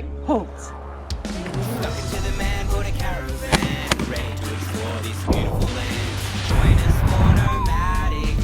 like, halt. Welcome to the man board a caravan, ready to explore this beautiful land. Join us for nomadic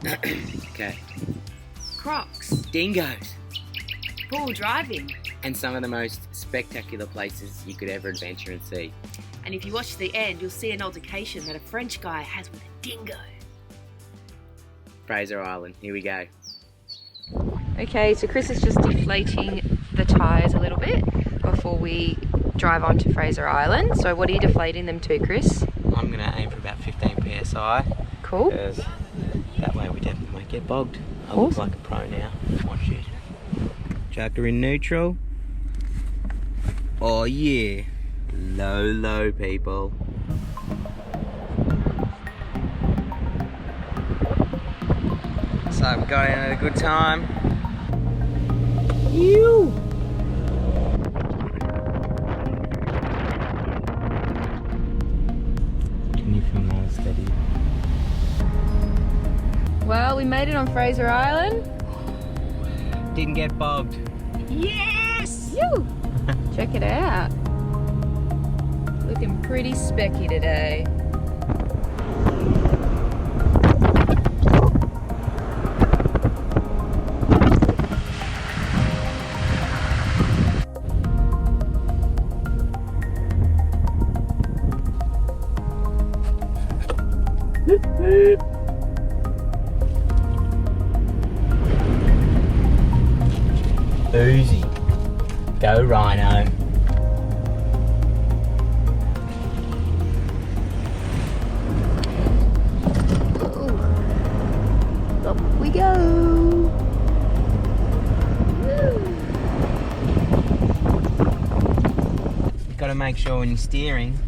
adventures. Okay. Crocs, Dingoes. bull driving. And some of the most spectacular places you could ever adventure and see. And if you watch to the end, you'll see an altercation that a French guy has with a dingo. Frazer Island, here we go. Okay, so Chris is just deflating the tyres a little bit before we drive on to Frazer Island. So what are you deflating them to, Chris? I'm going to aim for about 15 psi. Cool. Because that way we definitely won't get bogged. I Awesome. look like a pro now. Watch it. Chuck her in neutral. Oh yeah. Low, people. So we got in at a good time. You. Can you feel more steady? Well, we made it on Frazer Island. Didn't get bogged. Yes! Yoo! Check it out. Looking pretty specky today. Easy. Go Rhino. Up we go. You've got to make sure when you're steering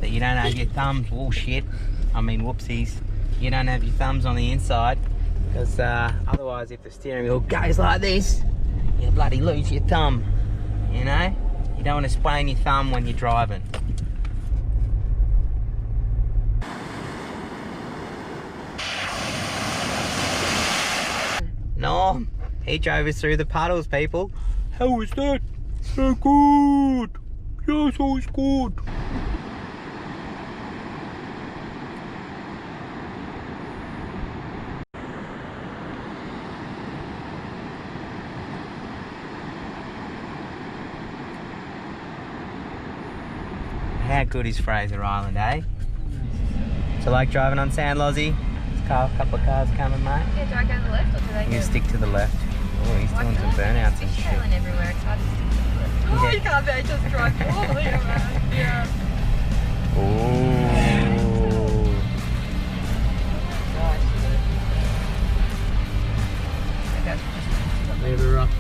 that you don't have your thumbs, whoopsies, you don't have your thumbs on the inside, because otherwise if the steering wheel goes like this, you bloody lose your thumb, you know? You don't want to sprain your thumb when you're driving. No, he drove us through the puddles, people. How was that? So good. Yes, it was good. How good is Frazer Island, eh? So like driving on sand, Lozzie? There's a couple of cars coming, mate. Yeah, do I go to the left or do they You stick to the left. Oh, he's doing some burnouts and shit. everywhere. It's hard to stick to the left. Yeah. Oh, you can't be, just drive all the way around. Yeah. Oh.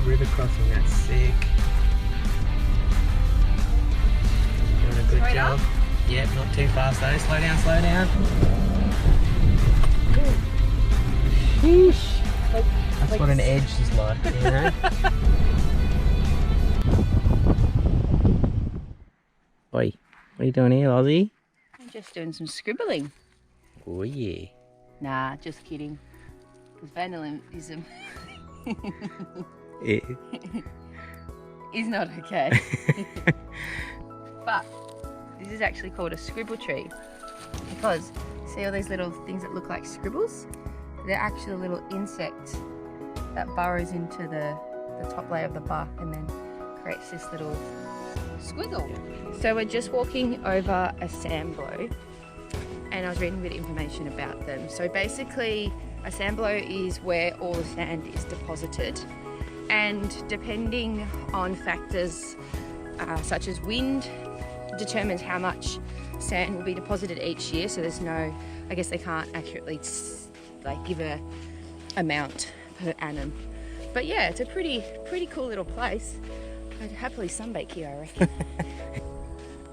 River crossing, that's sick. Doing a good Straight job. up? Yep, not too fast though. Slow down, slow down. Sheesh. That's what an edge is like, you know? Oi, what are you doing here, Lozzie? I'm just doing some scribbling. Oh yeah. Nah, just kidding. Because vandalism is not okay. But this is actually called a scribble tree because see all these little things that look like scribbles? They're actually a little insect that burrows into the top layer of the bark and then creates this little squiggle. So we're just walking over a sand blow and I was reading a bit of information about them. So basically a sand blow is where all the sand is deposited, and depending on factors such as wind determines how much sand will be deposited each year. So there's no, I guess they can't accurately give a amount per annum. But yeah, it's a pretty cool little place. I'd happily sunbake here, I reckon.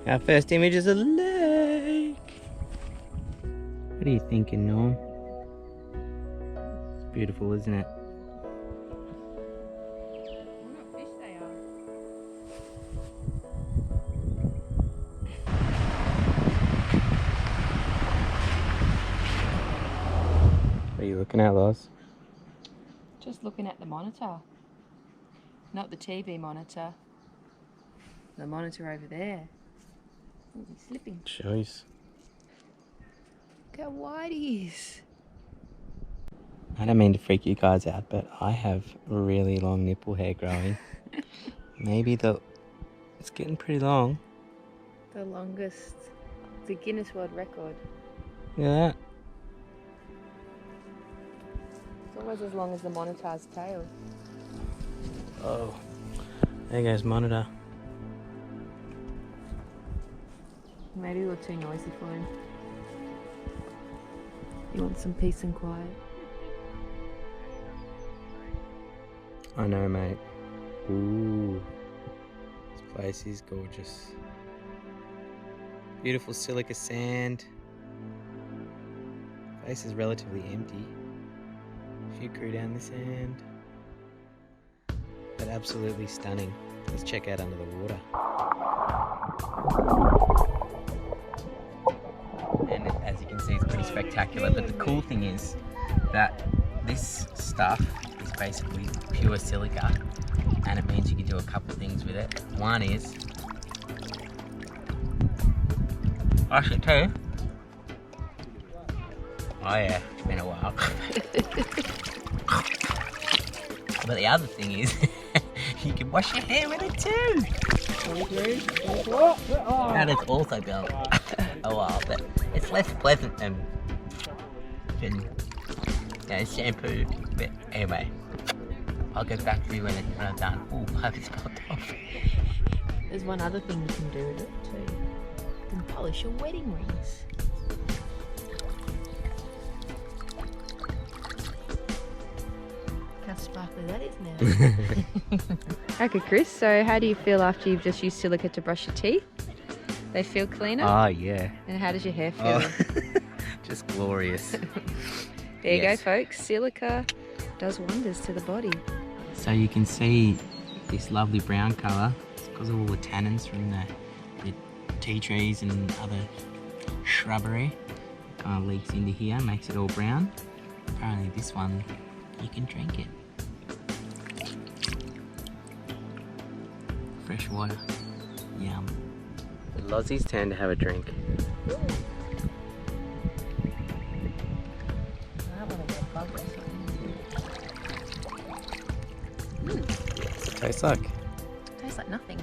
Our first image is a lake. What are you thinking, Norm? It's beautiful, isn't it? What fish they are. What are you looking at, Loz? Just looking at the monitor. Not the TV monitor. The monitor over there. Oh, he's slipping. Jeez. Look how wide he is. I don't mean to freak you guys out, but I have really long nipple hair growing. Maybe it's getting pretty long. The longest. The Guinness World Record. Look at that. It's almost as long as the monitor's tail. Oh, there goes monitor. Maybe we're too noisy for him. You want some peace and quiet? I know, mate. Ooh, this place is gorgeous. Beautiful silica sand. Place is relatively empty. A few crew down this end. But absolutely stunning. Let's check out under the water. And as you can see, it's pretty spectacular. But the cool thing is that this stuff is basically pure silica, and it means you can do a couple of things with it. One is, actually two. Oh yeah, it's been a while. But the other thing is, you can wash your hair with it too. That has also been a while, but it's less pleasant than shampoo. But anyway, I'll get back to you when I'm done. Oh, I hope it's popped off. There's one other thing you can do with it too. You can polish your wedding rings. How sparkly that is now. Okay, Chris, so how do you feel after you've just used silica to brush your teeth? They feel cleaner? Oh yeah. And how does your hair feel? Just glorious. There you go, folks. Silica does wonders to the body. So you can see this lovely brown colour. It's because of all the tannins from the tea trees and other shrubbery. It kind of leaks into here, makes it all brown. Apparently this one, you can drink it. Fresh water. Yum. The Lozzie's turn to have a drink. What's it taste like? Tastes like nothing.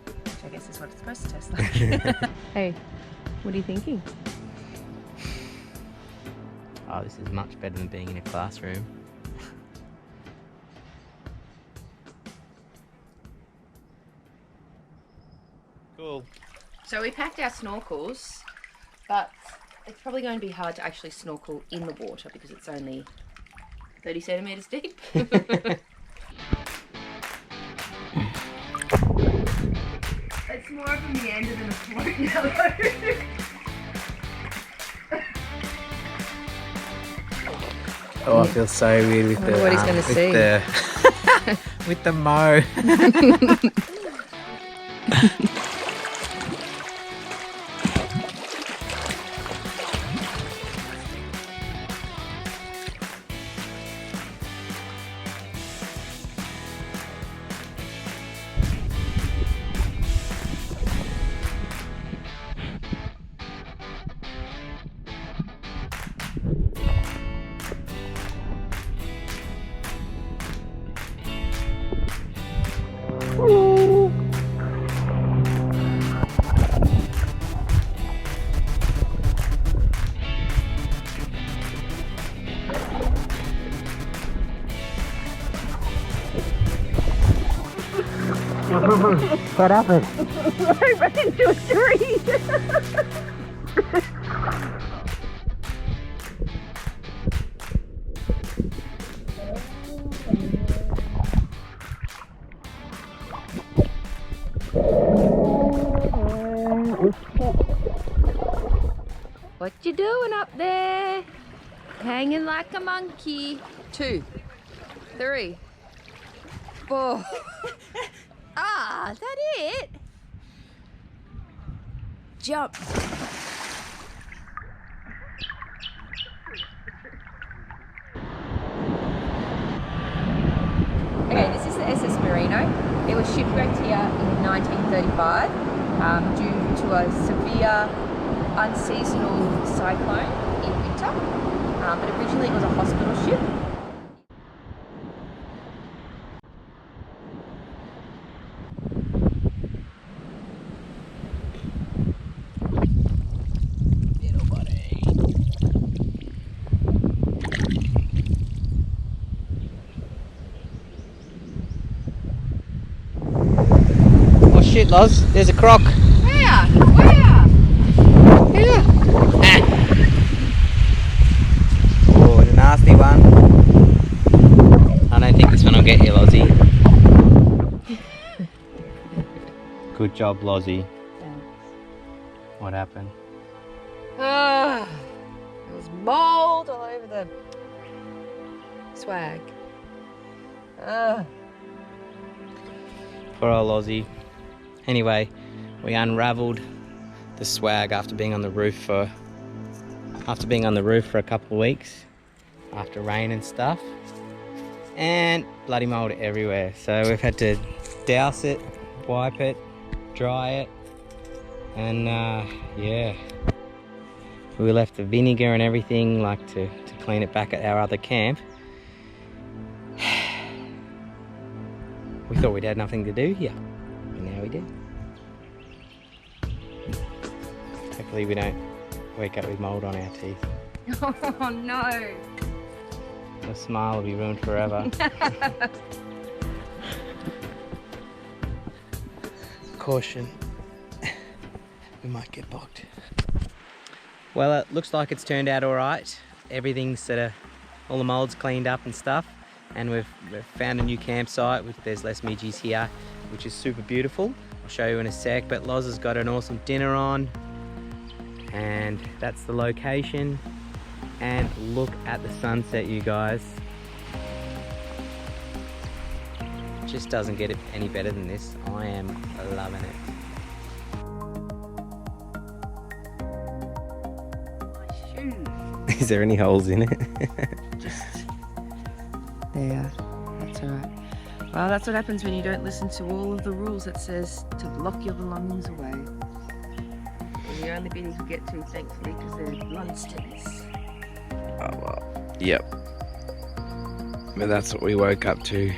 Which I guess is what it's supposed to taste like. Hey, what are you thinking? Oh, this is much better than being in a classroom. Cool. So we packed our snorkels, but it's probably going to be hard to actually snorkel in the water because it's only 30 centimetres deep. It's more of a meander than a float now though. Oh, I feel so weird with the. What he's going to see. With the mo. What happened? I ran into a tree. What you doing up there? Hanging like a monkey. 2, 3, 4. Ah, is that it? Jump. Okay, this is the SS Merino. It was shipwrecked here in 1935 due to a severe unseasonal cyclone in winter. But originally it was a hospital ship. Shit, Loz, there's a croc. Where? Where? Yeah. Oh, it's a nasty one. I don't think this one will get you, Lozzie. Good job, Lozzie. Thanks. What happened? There was mould all over the swag. Poor old Lozzie. Anyway, we unravelled the swag after being on the roof for a couple of weeks after rain and stuff, and bloody mould everywhere. So we've had to douse it, wipe it, dry it, and yeah, we left the vinegar and everything like to clean it back at our other camp. We thought we'd had nothing to do here, and now we did. Hopefully we don't wake up with mould on our teeth. Oh no! The smile will be ruined forever. Caution. We might get bogged. Well, it looks like it's turned out alright. Everything's all the mould's cleaned up and stuff. And we've found a new campsite. There's less midgies here, which is super beautiful. I'll show you in a sec, but Loz has got an awesome dinner on. And that's the location. And look at the sunset, you guys. Just doesn't get it any better than this. I am loving it. My shoes. Is there any holes in it? Just there. That's alright. Well, that's what happens when you don't listen to all of the rules that says to lock your belongings away. And the only bins we get to, thankfully, because they're Lunstons. Oh well, yep. But that's what we woke up to.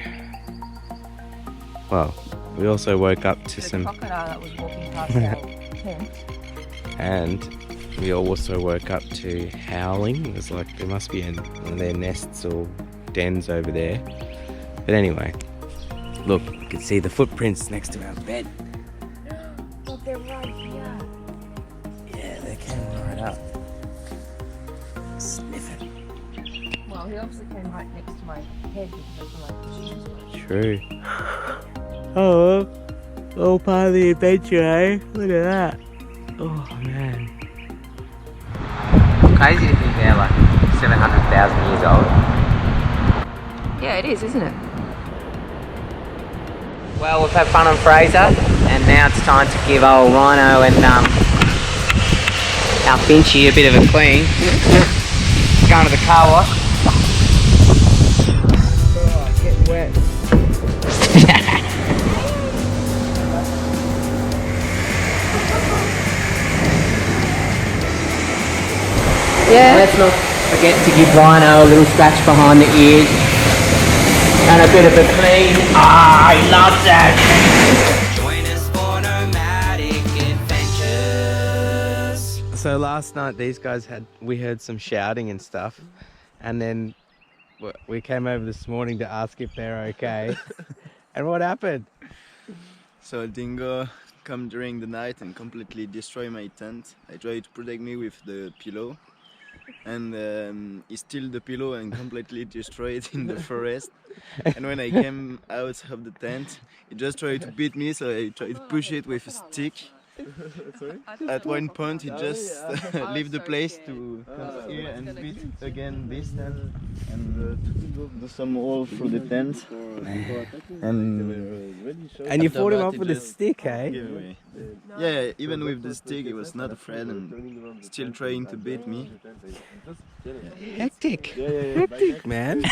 Well, we also woke up to some crocodile that was walking past our tent. And we also woke up to howling. It was like there must be one of their nests or dens over there. But anyway, look, you can see the footprints next to our bed. Look, they're right here. Yeah, they came right up. Sniffing. Well, he obviously came right next to my head because that's where my shoes were. True. Oh, all part of the adventure, eh? Look at that. Oh man. Crazy to think they're like 700,000 years old. Yeah, it is, isn't it? Well, we've had fun on Frazer, and now it's time to give old Rhino and our Finchy a bit of a clean. Going to the car wash. Oh, it's getting wet. Yeah. Let's not forget to give Rhino a little scratch behind the ears. And a bit of a clean. Ah, I love that. Join us for Gnomadic adventures. So last night we heard some shouting and stuff, and then we came over this morning to ask if they're okay. And what happened? So a dingo come during the night and completely destroy my tent. I tried to protect me with the pillow, and he stole the pillow and completely destroyed it in the forest. And when I came out of the tent, he just tried to beat me, so I tried to push it with a stick. At one point, he just leave the place to come here and beat again this tent and do some hole through the tent. And you fought him off with a stick, eh? Yeah, even with the stick, he was not afraid and still trying to beat me. Hectic, hectic, man.